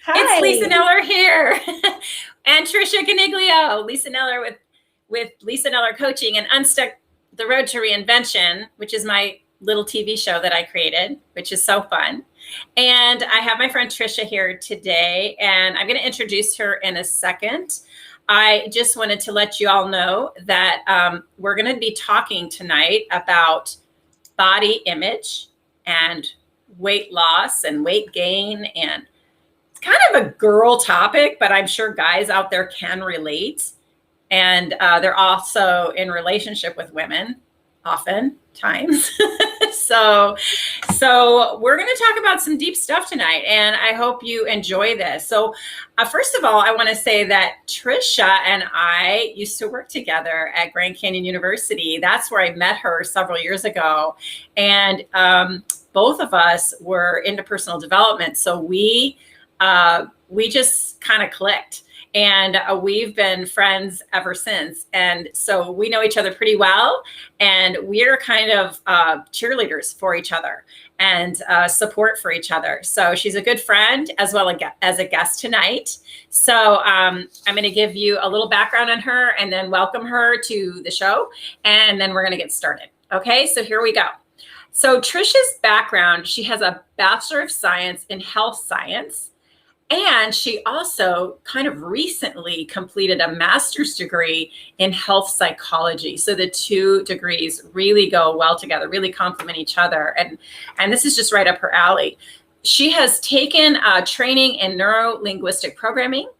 It's Lisa Hi. Kneller here and Tricia Coniglio. Lisa Kneller with Lisa Kneller Coaching and Unstuck the Road to Reinvention, which is my little TV show that I created, which is so fun. And I have my friend Tricia here today, and I'm going to introduce her in a second. I just wanted to let you all know that we're going to be talking tonight about body image and weight loss and weight gain, and it's kind of a girl topic, but I'm sure guys out there can relate. And they're also in relationship with women oftentimes. so we're going to talk about some deep stuff tonight, and I hope you enjoy this. So first of all, I want to say that Tricia and I used to work together at Grand Canyon University. That's where I met her several years ago. And both of us were into personal development. So we just kind of clicked, and we've been friends ever since. And so we know each other pretty well, and we're kind of cheerleaders for each other and support for each other. So she's a good friend as well as a guest tonight. So I'm going to give you a little background on her and then welcome her to the show, and then we're going to get started. Okay, so here we go. So Tricia's background, she has a Bachelor of Science in Health Science. And she also kind of recently completed a master's degree in health psychology. So the two degrees really go well together, really complement each other. And this is just right up her alley. She has taken training in neuro-linguistic programming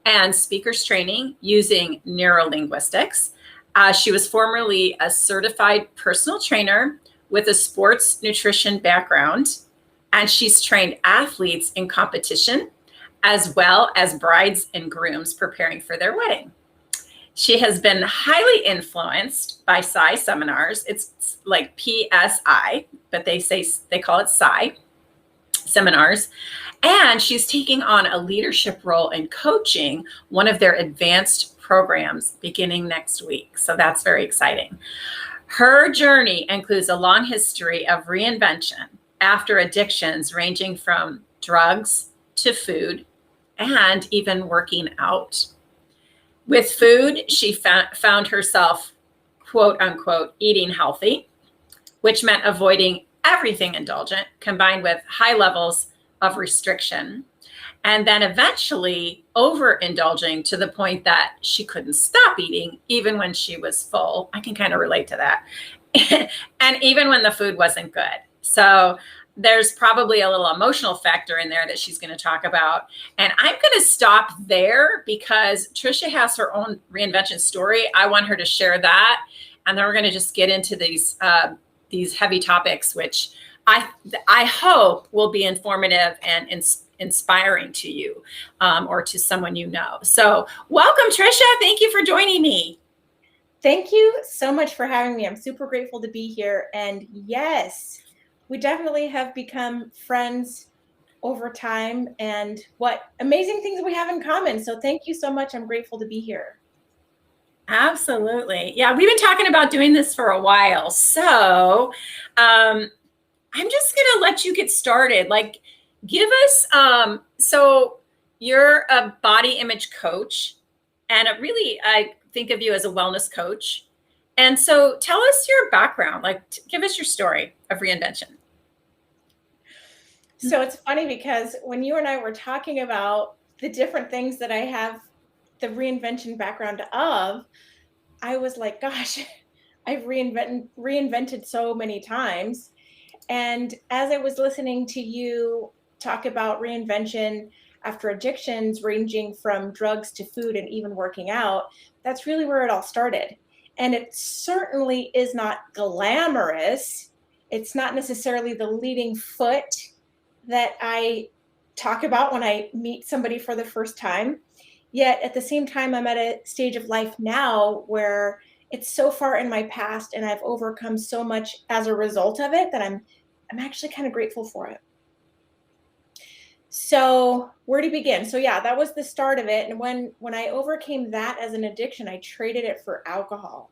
and speakers training using neurolinguistics. She was formerly a certified personal trainer with a sports nutrition background, and she's trained athletes in competition, as well as brides and grooms preparing for their wedding. She has been highly influenced by PSI seminars. It's like PSI, but they call it PSI seminars. And she's taking on a leadership role in coaching one of their advanced programs beginning next week. So that's very exciting. Her journey includes a long history of reinvention after addictions ranging from drugs to food, and even working out. With food, she found herself, quote unquote, eating healthy, which meant avoiding everything indulgent, combined with high levels of restriction, and then eventually overindulging to the point that she couldn't stop eating, even when she was full. I can kind of relate to that. And even when the food wasn't good. So there's probably a little emotional factor in there that she's going to talk about. And I'm going to stop there because Tricia has her own reinvention story. I want her to share that. And then we're going to just get into these heavy topics, which I hope will be informative and inspiring to you or to someone you know. So welcome, Tricia. Thank you for joining me. Thank you so much for having me. I'm super grateful to be here. And yes, we definitely have become friends over time, and what amazing things we have in common. So thank you so much. I'm grateful to be here. Absolutely. Yeah, we've been talking about doing this for a while. So I'm just going to let you get started. Like, give us, so you're a body image coach, and I think of you as a wellness coach. And so tell us your background, like give us your story of reinvention. So it's funny because when you and I were talking about the different things that I have the reinvention background of, I was like, gosh, I've reinvented so many times. And as I was listening to you talk about reinvention after addictions ranging from drugs to food and even working out, that's really where it all started. And it certainly is not glamorous. It's not necessarily the leading foot that I talk about when I meet somebody for the first time. Yet at the same time, I'm at a stage of life now where it's so far in my past and I've overcome so much as a result of it that I'm actually kind of grateful for it. So where to begin? So yeah, that was the start of it. And when I overcame that as an addiction, I traded it for alcohol.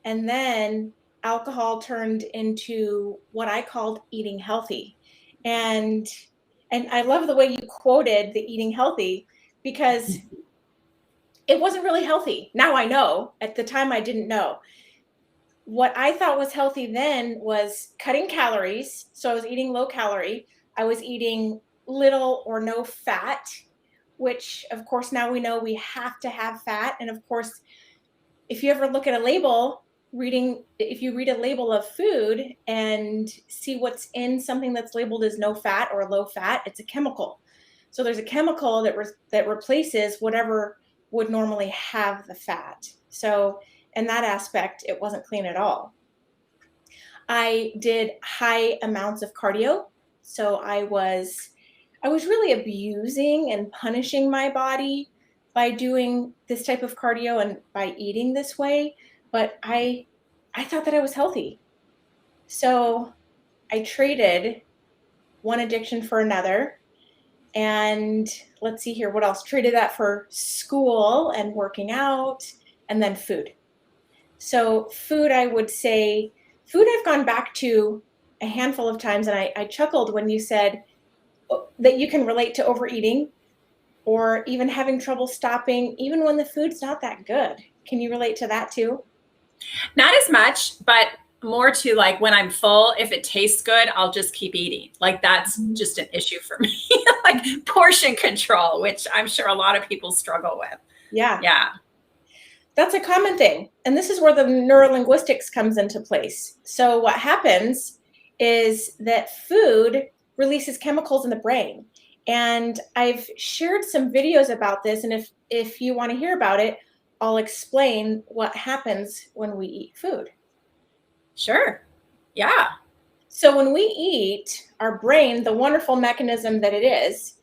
And then alcohol turned into what I called eating healthy. And And I love the way you quoted the eating healthy, because it wasn't really healthy. Now I know. At the time, I didn't know. What I thought was healthy then was cutting calories. So I was eating low calorie. I was eating little or no fat, which of course now we know we have to have fat. And of course, if you ever look at a label, if you read a label of food and see what's in something that's labeled as no fat or low fat, it's a chemical. So there's a chemical that replaces whatever would normally have the fat. So in that aspect, it wasn't clean at all. I did high amounts of cardio. So I was really abusing and punishing my body by doing this type of cardio and by eating this way, but I thought that I was healthy. So I traded one addiction for another. And let's see here, what else? Traded that for school and working out, and then food. So food, I would say, food I've gone back to a handful of times, and I chuckled when you said that you can relate to overeating or even having trouble stopping, even when the food's not that good. Can you relate to that too? Not as much, but more to like when I'm full, if it tastes good, I'll just keep eating. Like that's just an issue for me. Like portion control, which I'm sure a lot of people struggle with. Yeah. Yeah. That's a common thing. And this is where the neurolinguistics comes into place. So what happens is that food releases chemicals in the brain. And I've shared some videos about this. And if you want to hear about it, I'll explain what happens when we eat food. Sure. Yeah. So when we eat, our brain, the wonderful mechanism that it is,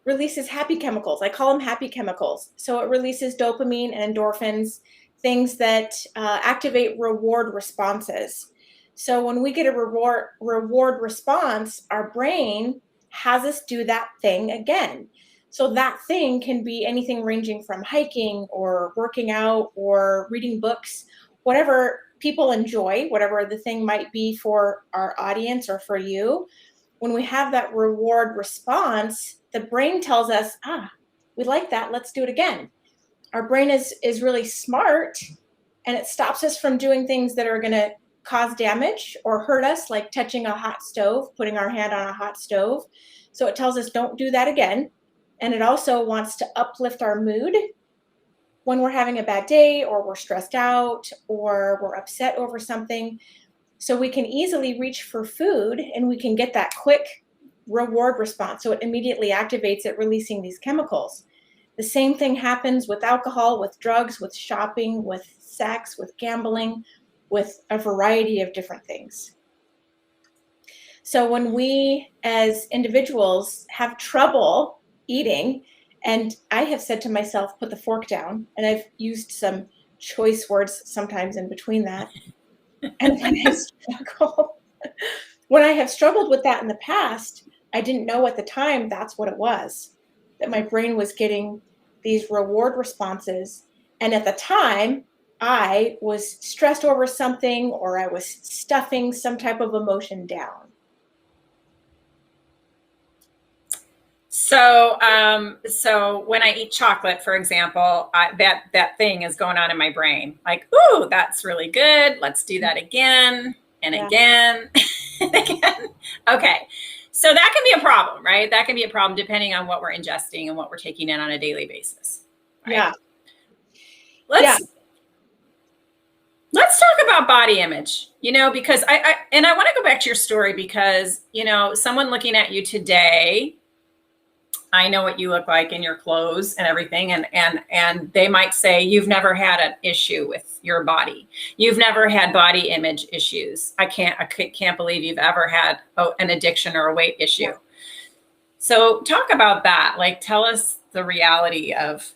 releases happy chemicals. I call them happy chemicals. So it releases dopamine and endorphins, things that activate reward responses. So when we get a reward response, our brain has us do that thing again. So that thing can be anything ranging from hiking or working out or reading books, whatever people enjoy, whatever the thing might be for our audience or for you. When we have that reward response, the brain tells us, we like that, let's do it again. Our brain is really smart, and it stops us from doing things that are going to cause damage or hurt us, like touching a hot stove, putting our hand on a hot stove. So it tells us don't do that again. And it also wants to uplift our mood when we're having a bad day or we're stressed out or we're upset over something. So we can easily reach for food and we can get that quick reward response. So it immediately activates it, releasing these chemicals. The same thing happens with alcohol, with drugs, with shopping, with sex, with gambling, with a variety of different things. So when we as individuals have trouble eating, and I have said to myself, put the fork down, and I've used some choice words sometimes in between that. And when I have struggled with that in the past, I didn't know at the time that's what it was, that my brain was getting these reward responses. And at the time, I was stressed over something, or I was stuffing some type of emotion down. So when I eat chocolate, for example, that thing is going on in my brain. Like, ooh, that's really good. Let's do that again and again and again. Okay. So that can be a problem, right? That can be a problem depending on what we're ingesting and what we're taking in on a daily basis. Right? Yeah. Let's talk about body image, because I want to go back to your story because, someone looking at you today, I know what you look like in your clothes and everything. And they might say, you've never had an issue with your body. You've never had body image issues. I can't believe you've ever had an addiction or a weight issue. Yeah. So talk about that. Like, tell us the reality of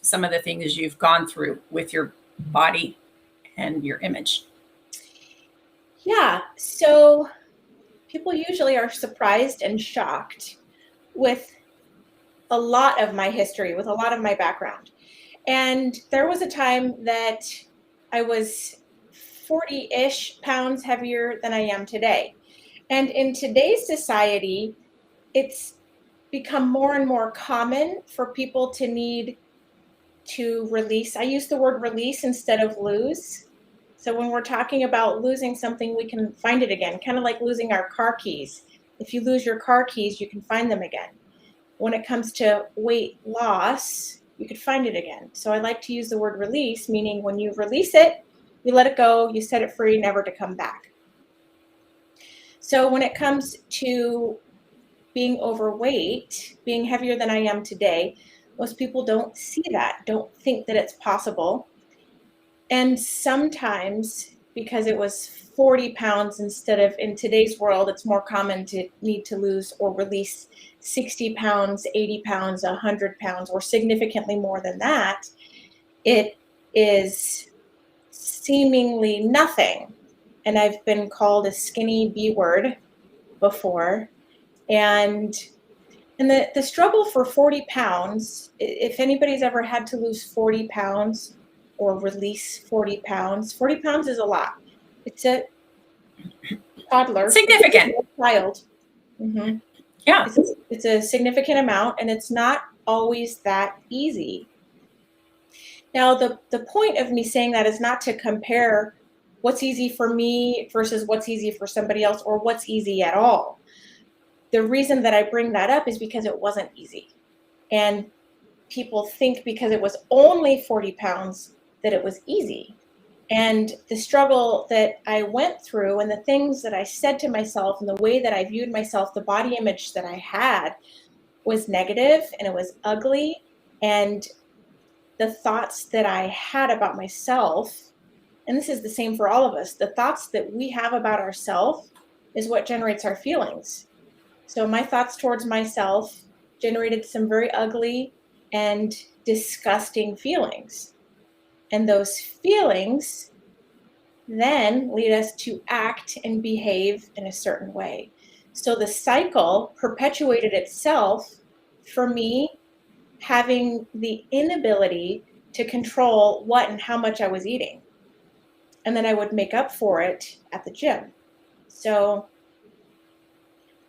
some of the things you've gone through with your body and your image. Yeah. So people usually are surprised and shocked with a lot of my history, with a lot of my background. And there was a time that I was 40-ish pounds heavier than I am today. And in today's society, it's become more and more common for people to need to release. I use the word release instead of lose. So when we're talking about losing something, we can find it again, kind of like losing our car keys. If you lose your car keys, you can find them again. When it comes to weight loss, you could find it again. So I like to use the word release, meaning when you release it, you let it go, you set it free, never to come back. So when it comes to being overweight, being heavier than I am today, most people don't see that, don't think that it's possible. And sometimes because it was 40 pounds instead of, in today's world, it's more common to need to lose or release 60 pounds, 80 pounds, 100 pounds, or significantly more than that. It is seemingly nothing. And I've been called a skinny B word before. And the struggle for 40 pounds, if anybody's ever had to lose 40 pounds or release 40 pounds is a lot. It's a toddler. Significant. It's a child. Mm-hmm. Yeah. It's a significant amount, and it's not always that easy. Now, the point of me saying that is not to compare what's easy for me versus what's easy for somebody else, or what's easy at all. The reason that I bring that up is because it wasn't easy. And people think because it was only 40 pounds that it was easy. And the struggle that I went through and the things that I said to myself and the way that I viewed myself, the body image that I had was negative and it was ugly. And the thoughts that I had about myself, and this is the same for all of us, the thoughts that we have about ourselves is what generates our feelings. So my thoughts towards myself generated some very ugly and disgusting feelings. And those feelings then lead us to act and behave in a certain way. So the cycle perpetuated itself for me, having the inability to control what and how much I was eating. And then I would make up for it at the gym. So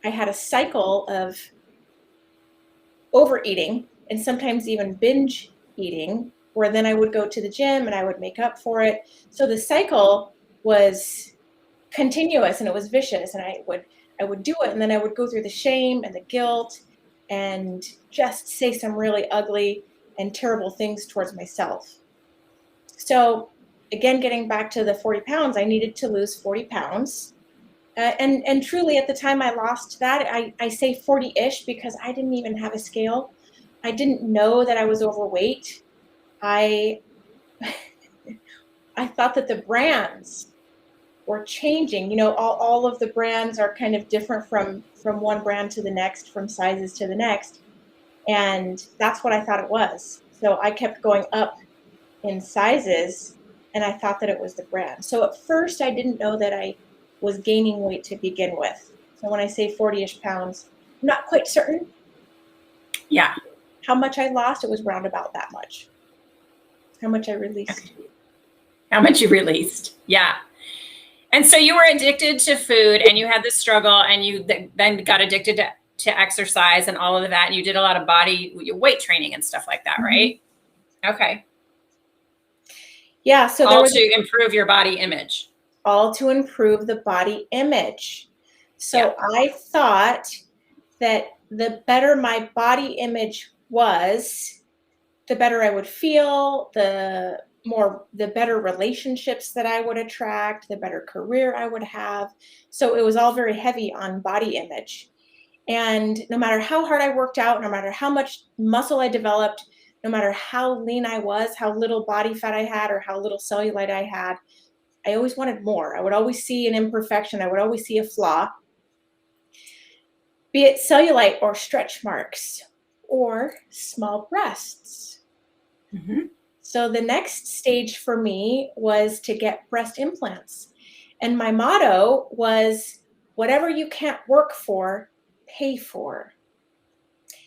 I had a cycle of overeating and sometimes even binge eating, where then I would go to the gym and I would make up for it. So the cycle was continuous and it was vicious, and I would do it, and then I would go through the shame and the guilt and just say some really ugly and terrible things towards myself. So again, getting back to the 40 pounds, I needed to lose 40 pounds. And truly at the time I lost that, I say 40-ish because I didn't even have a scale. I didn't know that I was overweight. I thought that the brands were changing. You know, all of the brands are kind of different from one brand to the next, from sizes to the next. And that's what I thought it was. So I kept going up in sizes and I thought that it was the brand. So at first I didn't know that I was gaining weight to begin with. So when I say 40-ish pounds, I'm not quite certain. Yeah. How much I lost, it was round about that much. How much I released. How much you released. Yeah. And so you were addicted to food and you had this struggle, and you then got addicted to exercise and all of that. And you did a lot of body weight training and stuff like that, right? Mm-hmm. Okay. Yeah. So all to improve your body image. All to improve the body image. So yeah. I thought that the better my body image was, the better I would feel, the better relationships that I would attract, the better career I would have. So it was all very heavy on body image. And no matter how hard I worked out, no matter how much muscle I developed, no matter how lean I was, how little body fat I had, or how little cellulite I had, I always wanted more. I would always see an imperfection. I would always see a flaw, be it cellulite or stretch marks or small breasts. Mm-hmm. So the next stage for me was to get breast implants. And my motto was, whatever you can't work for, pay for.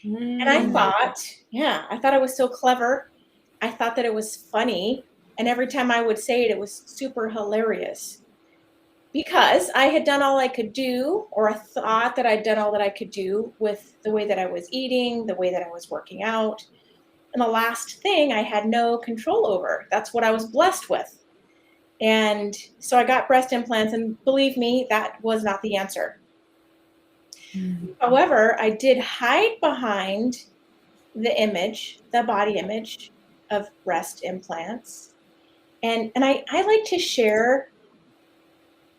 And I thought it was so clever. I thought that it was funny. And every time I would say it, it was super hilarious. because I had done all I could do, or I thought that I'd done all that I could do with the way that I was eating, the way that I was working out. And the last thing I had no control over. That's what I was blessed with. And so I got breast implants, and believe me, that was not the answer. However, I did hide behind the body image of breast implants. And I like to share,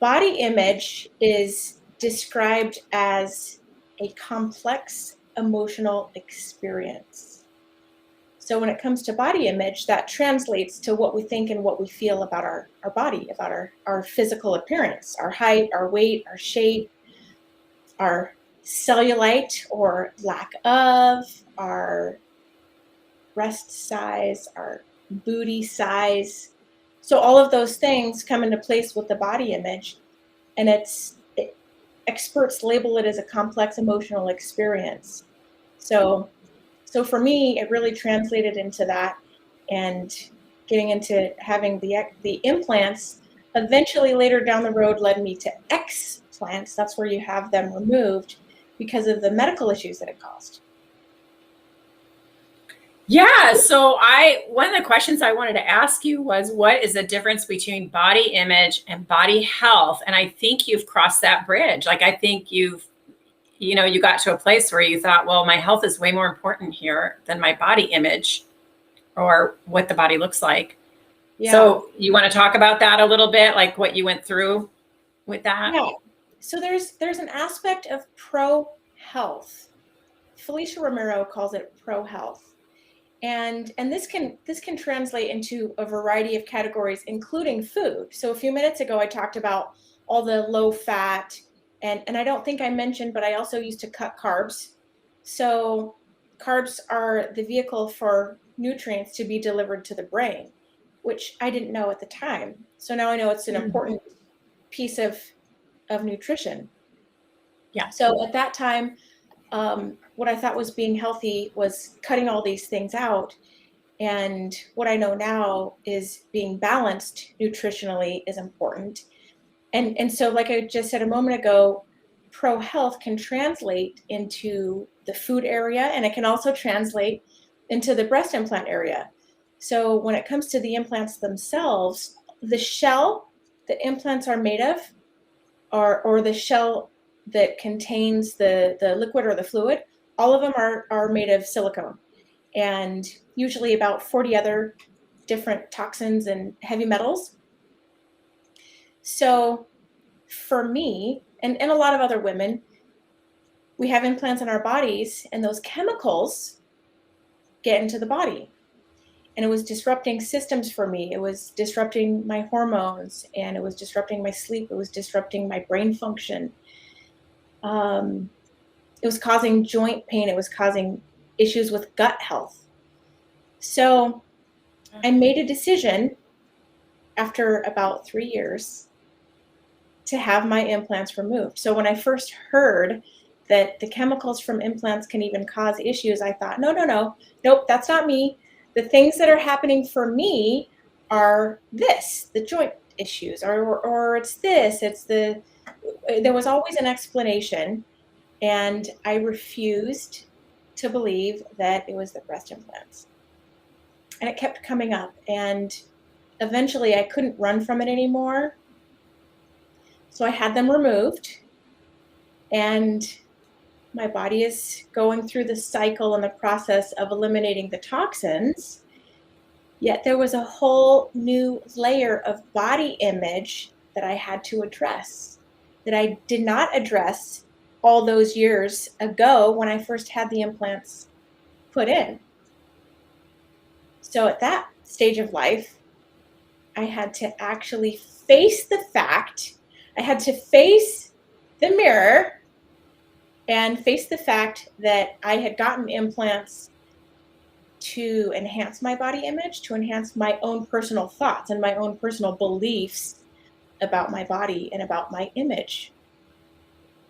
body image is described as a complex emotional experience. So when it comes to body image, that translates to what we think and what we feel about our body, about our physical appearance, our height, our weight, our shape, our cellulite or lack of, our breast size, our booty size. So all of those things come into place with the body image, and experts label it as a complex emotional experience. So for me, it really translated into that, and getting into having the implants eventually later down the road led me to explants. That's where you have them removed because of the medical issues that it caused. Yeah. So one of the questions I wanted to ask you was, what is the difference between body image and body health? And I think you've crossed that bridge. Like, I think you got to a place where you thought, well, my health is way more important here than my body image or what the body looks like. Yeah. So you want to talk about that a little bit, like what you went through with that? Yeah. So there's an aspect of pro health. Felicia Romero calls it pro health. And this can translate into a variety of categories, including food. So a few minutes ago, I talked about all the low fat, and I don't think I mentioned, but I also used to cut carbs. So carbs are the vehicle for nutrients to be delivered to the brain, which I didn't know at the time. So now I know it's an important piece of nutrition. Yeah. So at that time, what I thought was being healthy was cutting all these things out. And what I know now is being balanced nutritionally is important. And so, like I just said a moment ago, pro health can translate into the food area, and it can also translate into the breast implant area. So when it comes to the implants themselves, the shell that implants are made of, or the shell that contains the liquid or the fluid, all of them are made of silicone, and usually about 40 other different toxins and heavy metals. So for me, and a lot of other women, we have implants in our bodies, and those chemicals get into the body. And it was disrupting systems for me. It was disrupting my hormones, and it was disrupting my sleep. It was disrupting my brain function. It was causing joint pain. It was causing issues with gut health. So I made a decision after about 3 years to have my implants removed. So when I first heard that the chemicals from implants can even cause issues, I thought, nope, that's not me. The things that are happening for me are the joint issues, or it's there was always an explanation, and I refused to believe that it was the breast implants. And it kept coming up, and eventually I couldn't run from it anymore. So I had them removed, and my body is going through the cycle and the process of eliminating the toxins. Yet there was a whole new layer of body image that I had to address, that I did not address all those years ago when I first had the implants put in. So at that stage of life, I had to actually face the fact, I had to face the mirror and face the fact that I had gotten implants to enhance my body image, to enhance my own personal thoughts and my own personal beliefs about my body and about my image.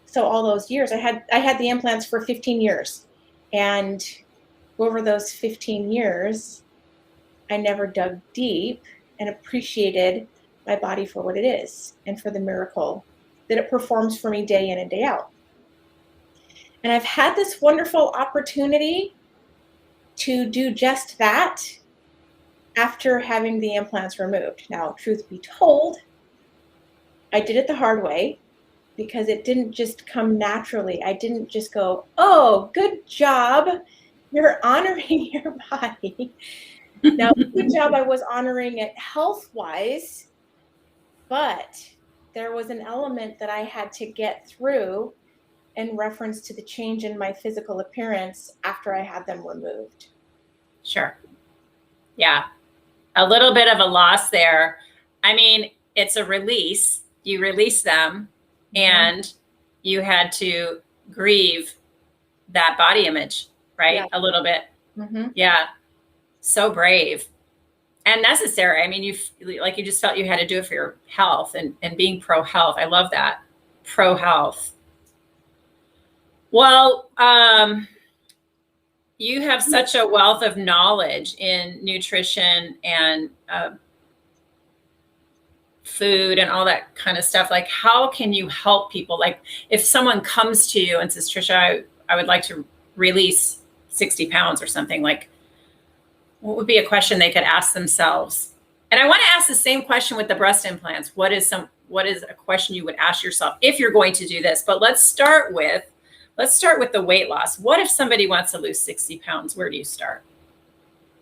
So all those years, I had the implants for 15 years. And over those 15 years, I never dug deep and appreciated my body for what it is and for the miracle that it performs for me day in and day out. And I've had this wonderful opportunity to do just that after having the implants removed. Now, truth be told, I did it the hard way because it didn't just come naturally. I didn't just go, oh, good job. You're honoring your body. Now, good job. I was honoring it health-wise, but there was an element that I had to get through in reference to the change in my physical appearance after I had them removed. Sure. Yeah. A little bit of a loss there. I mean, it's a release. You release them, and you had to grieve that body image, right? Yeah. A little bit. Mm-hmm. Yeah. So brave and necessary. I mean, you just felt you had to do it for your health and being pro health. I love that. Pro health. Well, you have such a wealth of knowledge in nutrition and food and all that kind of stuff. Like, how can you help people? Like, if someone comes to you and says, Tricia, I would like to release 60 pounds or something, like, what would be a question they could ask themselves? And I want to ask the same question with the breast implants. What is a question you would ask yourself if you're going to do this? But let's start with the weight loss. What if somebody wants to lose 60 pounds? Where do you start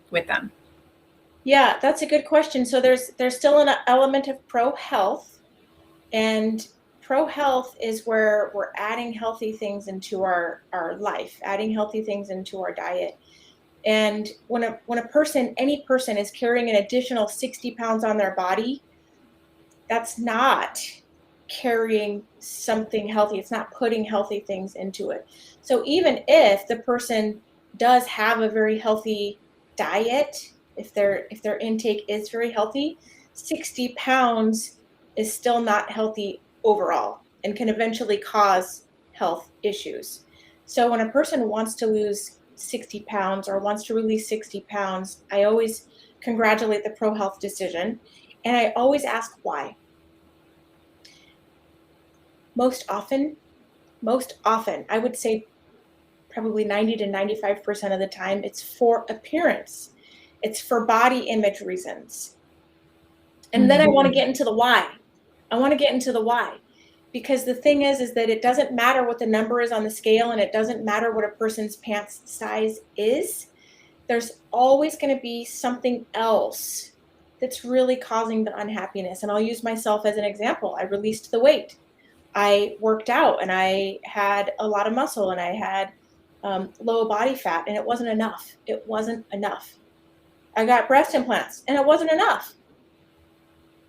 with them? Yeah, that's a good question. So there's still an element of pro health, and pro health is where we're adding healthy things into our life, adding healthy things into our diet. And when any person is carrying an additional 60 pounds on their body, that's not carrying something healthy. It's not putting healthy things into it. So even if the person does have a very healthy diet, if their intake is very healthy, 60 pounds is still not healthy overall and can eventually cause health issues. So when a person wants to lose 60 pounds or wants to release 60 pounds, I always congratulate the pro health decision. And I always ask why. Most often, I would say probably 90 to 95% of the time, it's for appearance. It's for body image reasons. And then I want to get into the why. Because the thing is that it doesn't matter what the number is on the scale, and it doesn't matter what a person's pants size is. There's always going to be something else that's really causing the unhappiness. And I'll use myself as an example. I released the weight. I worked out and I had a lot of muscle and I had low body fat, and it wasn't enough. I got breast implants and it wasn't enough.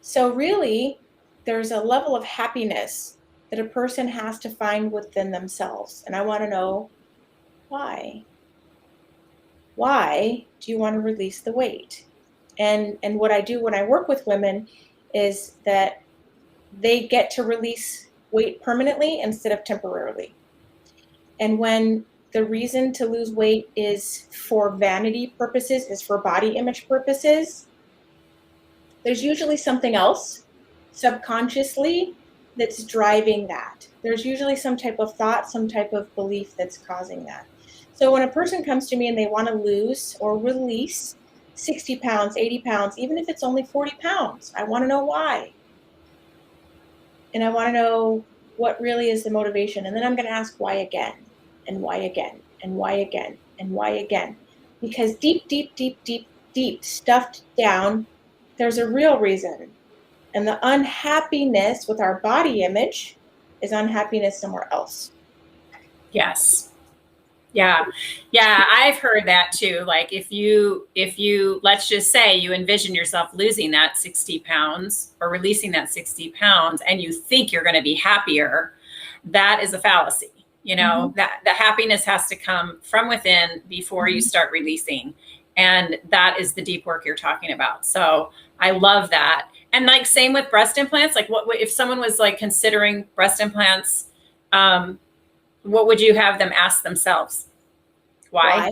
So really, there's a level of happiness that a person has to find within themselves. And I want to know why. Why do you want to release the weight? And what I do when I work with women is that they get to release weight permanently instead of temporarily. And when the reason to lose weight is for vanity purposes, is for body image purposes, there's usually something else subconsciously that's driving that. There's usually some type of thought, some type of belief that's causing that. So when a person comes to me and they want to lose or release 60 pounds, 80 pounds, even if it's only 40 pounds, I want to know why. And I want to know what really is the motivation. And then I'm going to ask why again, and why again, and why again, and why again. Because deep, stuffed down, there's a real reason. And the unhappiness with our body image is unhappiness somewhere else. Yes. Yeah. I've heard that too. Like if you, let's just say you envision yourself losing that 60 pounds or releasing that 60 pounds and you think you're going to be happier, that is a fallacy. You know, that the happiness has to come from within before you start releasing. And that is the deep work you're talking about. So I love that. And like same with breast implants, like what if someone was like considering breast implants, what would you have them ask themselves? Why?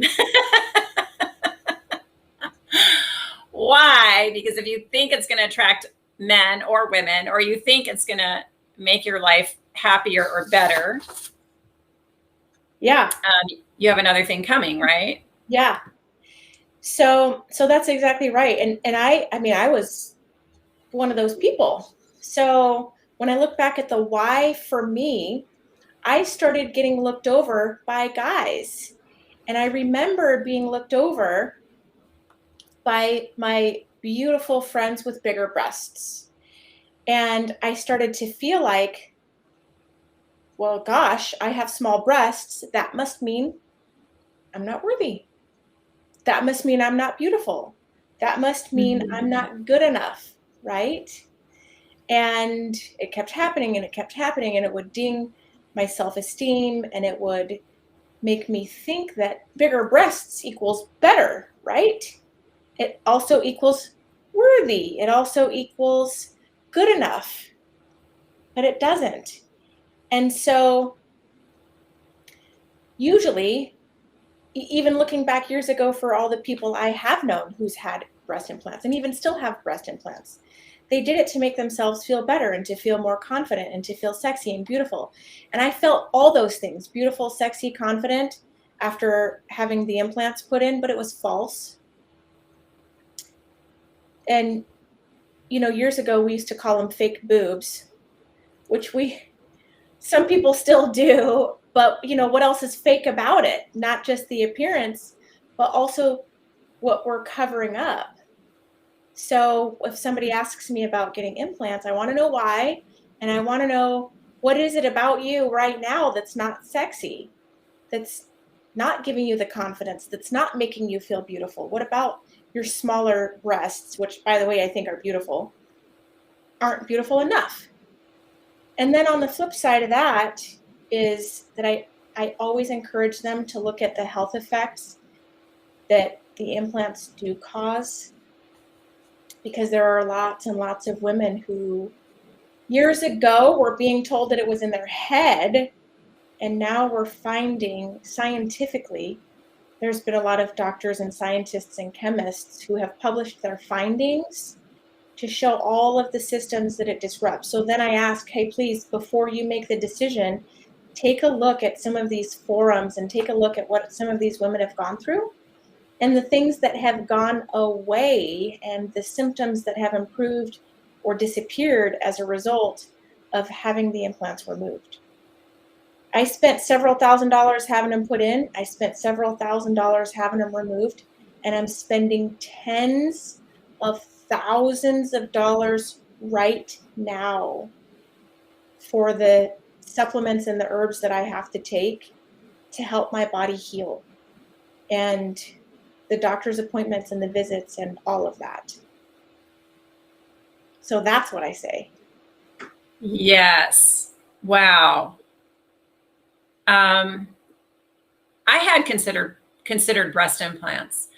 Why? Because if you think it's going to attract men or women, or you think it's going to make your life happier or better, Yeah. You have another thing coming, right? Yeah. So that's exactly right. And I mean, I was one of those people. So when I look back at the why for me, I started getting looked over by guys. And I remember being looked over by my beautiful friends with bigger breasts. And I started to feel like, well, gosh, I have small breasts. That must mean I'm not worthy. That must mean I'm not beautiful. That must mean I'm not good enough, right? And it kept happening and it kept happening, and it would ding my self-esteem, and it would make me think that bigger breasts equals better, right? It also equals worthy. It also equals good enough, but it doesn't. And so usually, even looking back years ago for all the people I have known who's had breast implants and even still have breast implants, they did it to make themselves feel better and to feel more confident and to feel sexy and beautiful. And I felt all those things, beautiful, sexy, confident, after having the implants put in, but it was false. And, you know, years ago, we used to call them fake boobs, which some people still do, but, you know, what else is fake about it? Not just the appearance, but also what we're covering up. So if somebody asks me about getting implants, I want to know why, and I want to know, what is it about you right now that's not sexy, that's not giving you the confidence, that's not making you feel beautiful? What about your smaller breasts, which, by the way, I think are beautiful, aren't beautiful enough? And then on the flip side of that is that I always encourage them to look at the health effects that the implants do cause, because there are lots and lots of women who years ago were being told that it was in their head, and now we're finding scientifically, there's been a lot of doctors and scientists and chemists who have published their findings to show all of the systems that it disrupts. So then I ask, hey, please, before you make the decision, take a look at some of these forums and take a look at what some of these women have gone through and the things that have gone away and the symptoms that have improved or disappeared as a result of having the implants removed. I spent several $1,000s having them put in. I spent several $1,000s having them removed, and I'm spending tens of thousands of dollars right now for the supplements and the herbs that I have to take to help my body heal, and the doctor's appointments and the visits and all of that. So that's what I say. Yes. Wow. I had considered breast implants.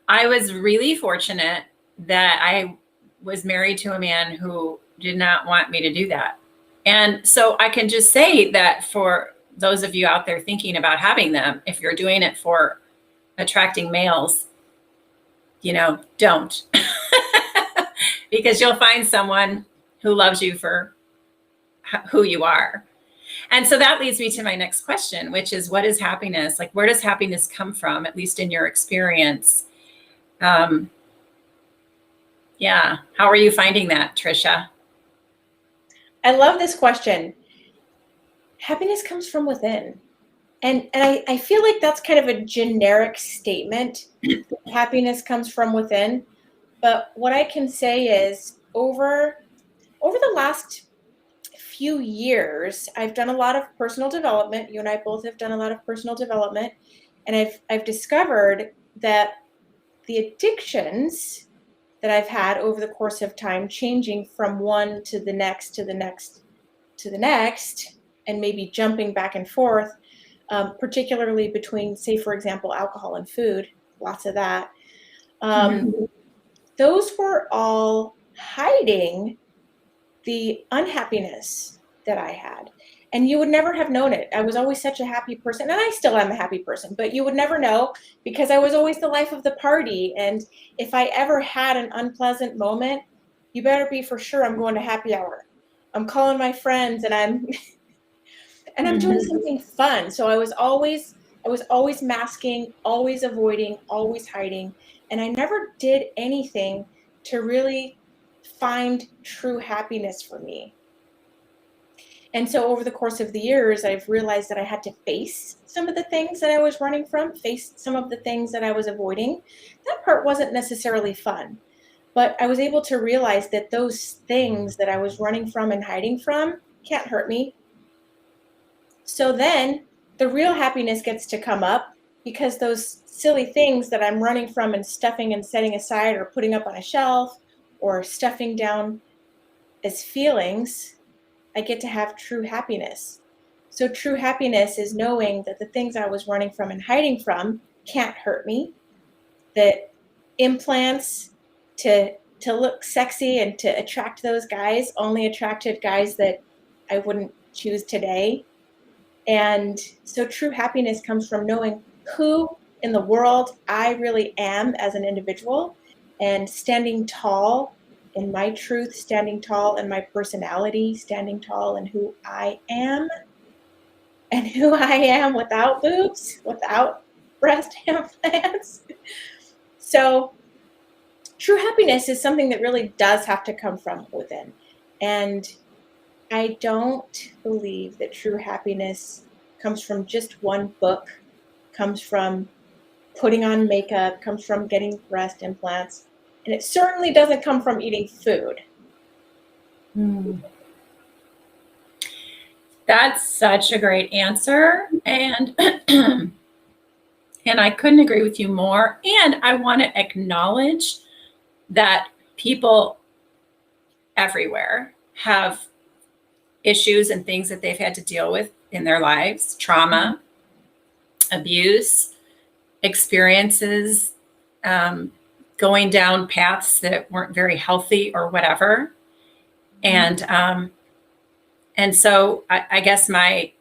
I was really fortunate that I was married to a man who did not want me to do that. And so I can just say that for those of you out there thinking about having them, if you're doing it for attracting males, you know, don't. Because you'll find someone who loves you for who you are. And so that leads me to my next question, which is, what is happiness? Like, where does happiness come from, at least in your experience? Yeah. How are you finding that, Tricia? I love this question. Happiness comes from within. And I feel like that's kind of a generic statement. Happiness comes from within. But what I can say is over the last few years, I've done a lot of personal development. You and I both have done a lot of personal development. And I've discovered that the addictions that I've had over the course of time, changing from one to the next, to the next, to the next, and maybe jumping back and forth, particularly between, say, for example, alcohol and food, lots of that. Those were all hiding the unhappiness that I had. And you would never have known it. I was always such a happy person, and I still am a happy person, but you would never know because I was always the life of the party. And if I ever had an unpleasant moment, You better be for sure I'm going to happy hour. I'm calling my friends and I'm doing something fun. So I was always masking, always avoiding, always hiding. And I never did anything to really find true happiness for me. And so over the course of the years, I've realized that I had to face some of the things that I was running from, face some of the things that I was avoiding. That part wasn't necessarily fun, but I was able to realize that those things that I was running from and hiding from can't hurt me. So then the real happiness gets to come up, because those silly things that I'm running from and stuffing and setting aside or putting up on a shelf or stuffing down as feelings, I get to have true happiness. So true happiness is knowing that the things I was running from and hiding from can't hurt me, that implants to look sexy and to attract those guys only attracted guys that I wouldn't choose today. And so true happiness comes from knowing who in the world I really am as an individual, and standing tall in my truth, standing tall in my personality, standing tall in who I am, and who I am without boobs, without breast implants. So true happiness is something that really does have to come from within. And I don't believe that true happiness comes from just one book, comes from putting on makeup, comes from getting breast implants, and it certainly doesn't come from eating food. That's such a great answer. And and I couldn't agree with you more. And I want to acknowledge that people everywhere have issues and things that they've had to deal with in their lives, trauma, abuse, experiences, going down paths that weren't very healthy or whatever. And so I guess my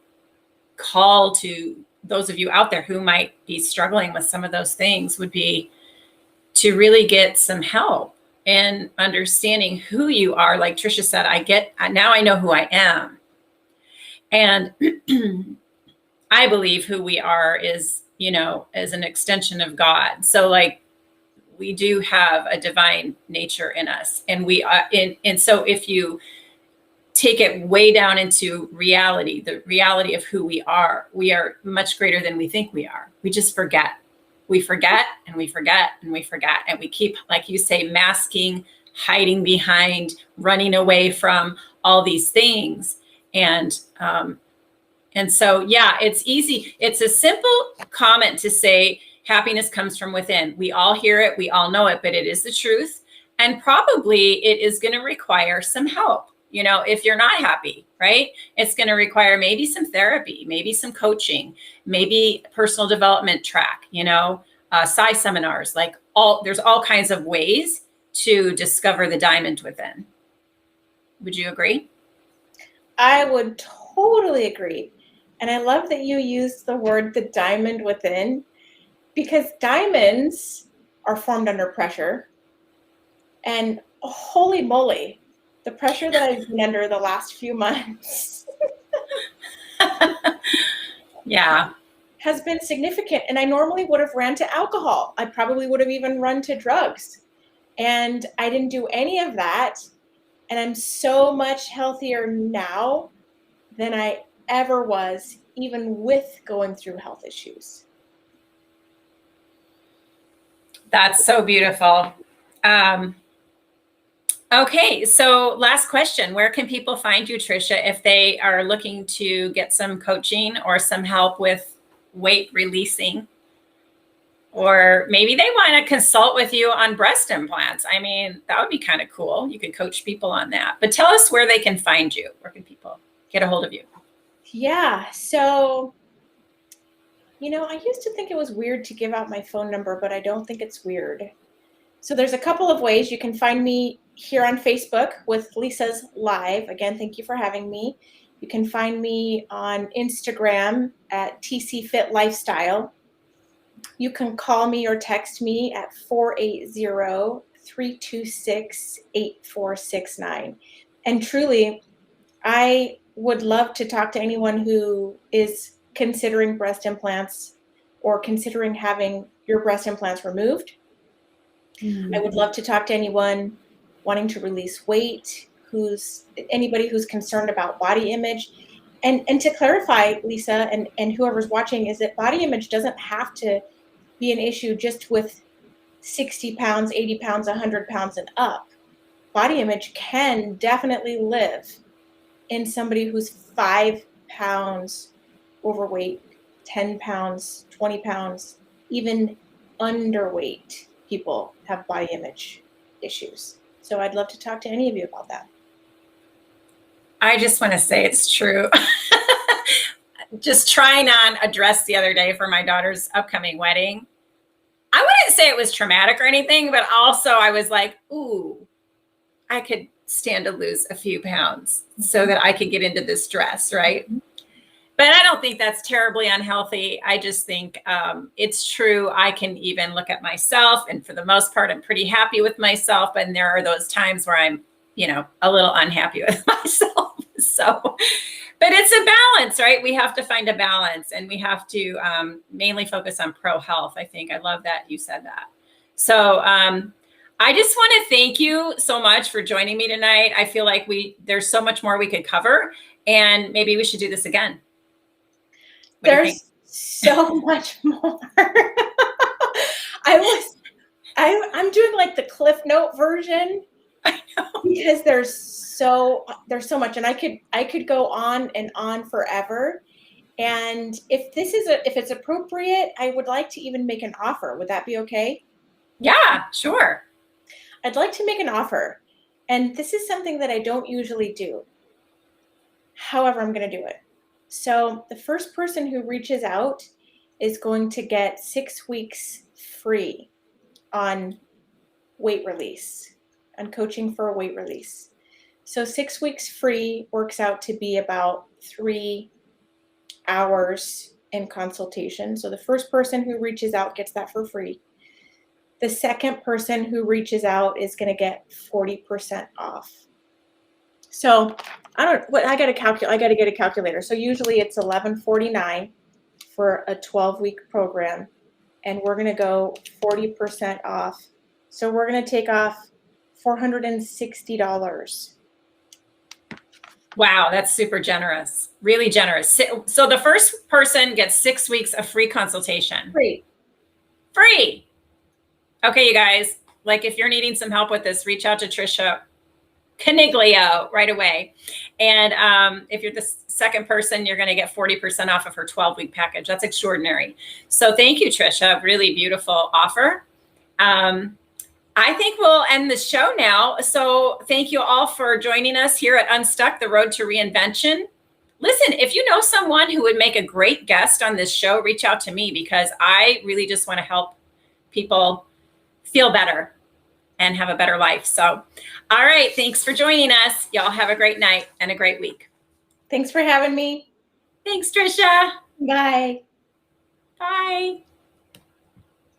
call to those of you out there who might be struggling with some of those things would be to really get some help in understanding who you are. Like Tricia said, now I know who I am. And I believe who we are is, as an extension of God. So like we do have a divine nature in us. And and so if you take it way down into reality, the reality of who we are much greater than we think we are. We just forget. We forget and we forget and we forget. And we keep, like you say, masking, hiding behind, running away from all these things. And so, yeah, it's easy. It's a simple comment to say happiness comes from within. We all hear it. We all know it, but it is the truth. And probably it is going to require some help. If you're not happy, right? It's going to require maybe some therapy, maybe some coaching, maybe personal development track, PSI seminars, there's all kinds of ways to discover the diamond within. Would you agree? I would totally agree. And I love that you used the word the diamond within, because diamonds are formed under pressure. And holy moly, the pressure that I've been under the last few months yeah, has been significant. And I normally would have ran to alcohol. I probably would have even run to drugs. And I didn't do any of that. And I'm so much healthier now than I ever was, even with going through health issues. That's so beautiful. Okay, so last question. Where can people find you, Tricia, if they are looking to get some coaching or some help with weight releasing? Or maybe they want to consult with you on breast implants. I mean, that would be kind of cool. You could coach people on that. But tell us where they can find you. Where can people get a hold of you? Yeah, so, I used to think it was weird to give out my phone number, but I don't think it's weird. So there's a couple of ways. You can find me here on Facebook with Lisa's Live. Again, thank you for having me. You can find me on Instagram at TC Fit Lifestyle. You can call me or text me at 480-386-8255. 326-8469. And truly, I would love to talk to anyone who is considering breast implants or considering having your breast implants removed. I would love to talk to anyone wanting to release weight, anybody who's concerned about body image. And to clarify, Lisa, and whoever's watching, is that body image doesn't have to be an issue just with 60 pounds, 80 pounds, 100 pounds and up. Body image can definitely live in somebody who's 5 pounds overweight, 10 pounds, 20 pounds, even underweight people have body image issues. So I'd love to talk to any of you about that. I just want to say it's true. Just trying on a dress the other day for my daughter's upcoming wedding. I wouldn't say it was traumatic or anything, but also I was like, ooh, I could stand to lose a few pounds so that I could get into this dress, right? But I don't think that's terribly unhealthy. I just think it's true. I can even look at myself, and for the most part, I'm pretty happy with myself. And there are those times where I'm, a little unhappy with myself. So, but it's a balance, right? We have to find a balance, and we have to mainly focus on pro health. I think I love that you said that. So I just want to thank you so much for joining me tonight. I feel like there's so much more we could cover, and maybe we should do this again. There's so much more. I'm doing like the Cliff Note version. I know. Because there's so much, and I could go on and on forever. And if it's appropriate, I would like to even make an offer. Would that be okay? Yeah, sure. I'd like to make an offer. And this is something that I don't usually do. However, I'm going to do it. So the first person who reaches out is going to get 6 weeks free on weight release, on coaching for a weight release. So 6 weeks free works out to be about 3 hours in consultation. So the first person who reaches out gets that for free. The second person who reaches out is going to get 40% off. So I got to get a calculator. So usually it's $11.49 for a 12-week program, and we're going to go 40% off. So we're going to take off $460. Wow, that's super generous. Really generous. So the first person gets 6 weeks of free consultation. Free. Okay, you guys, like if you're needing some help with this, reach out to Tricia Coniglio right away. And if you're the second person, you're going to get 40% off of her 12-week package. That's extraordinary. So thank you, Tricia. Really beautiful offer. I think we'll end the show now. So thank you all for joining us here at Unstuck, the Road to Reinvention. Listen, if you know someone who would make a great guest on this show, reach out to me, because I really just want to help people feel better and have a better life. So, all right. Thanks for joining us. Y'all have a great night and a great week. Thanks for having me. Thanks, Tricia. Bye. Bye.